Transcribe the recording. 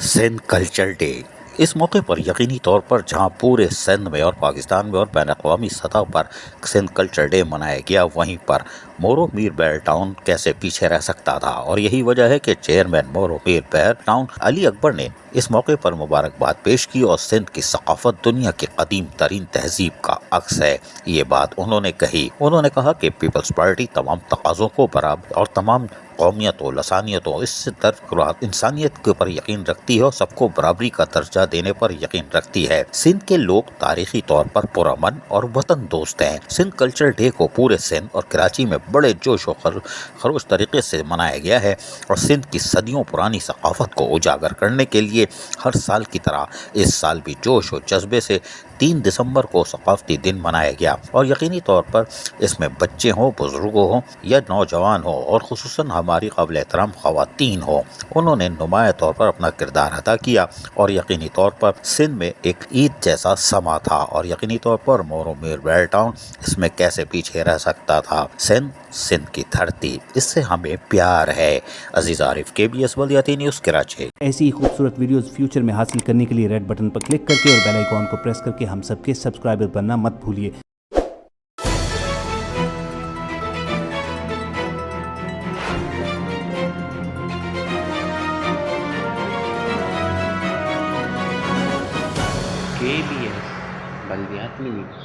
Sindh culture day. اس موقع پر یقینی طور پر جہاں پورے سندھ میں اور پاکستان میں اور بین الاقوامی سطح پر سندھ کلچر ڈے منایا گیا، وہیں پر مورو میر بہر ٹاؤن کیسے پیچھے رہ سکتا تھا، اور یہی وجہ ہے کہ چیئرمین مورو میر بہر ٹاؤن علی اکبر نے اس موقع پر مبارکباد پیش کی اور سندھ کی ثقافت دنیا کی قدیم ترین تہذیب کا عکس ہے، یہ بات انہوں نے کہی۔ انہوں نے کہا کہ پیپلز پارٹی تمام تقاضوں کو برابر اور تمام قومیتوں، لسانیتوں، اس سے درکرات انسانیت کے اوپر یقین رکھتی ہے اور سب کو برابری کا درجہ دینے پر یقین رکھتی ہے۔ سندھ کے لوگ تاریخی طور پر پرامن اور وطن دوست ہیں۔ سندھ کلچر ڈے کو پورے سندھ اور کراچی میں بڑے جوش و خروش طریقے سے منایا گیا ہے اور سندھ کی صدیوں پرانی ثقافت کو اجاگر کرنے کے لیے ہر سال کی طرح اس سال بھی جوش و جذبے سے 3 دسمبر کو ثقافتی دن منایا گیا، اور یقینی طور پر اس میں بچے ہوں، بزرگ ہوں یا نوجوان ہوں، اور خصوصاً ہماری قابل احترام خواتین ہوں، انہوں نے نمایاں طور پر اپنا کردار ادا کیا، اور یقینی طور پر سندھ میں ایک عید جیسا سما تھا، اور یقینی طور پر مورو میر بہر ٹاؤن اس میں کیسے پیچھے رہ سکتا تھا۔ سندھ کی دھرتی، اس سے ہمیں پیار ہے۔ عزیز عارف، KBS بلدیاتی نیوز، کراچی۔ ایسی ہی خوبصورت ویڈیوز فیوچر میں حاصل کرنے کے لیے ریڈ بٹن پر کلک کر کے اور بیل آئیکن کو پریس کر کے ہم سب کے سبسکرائبر بننا مت بھولیے۔ KBS بلدیاتی نیوز۔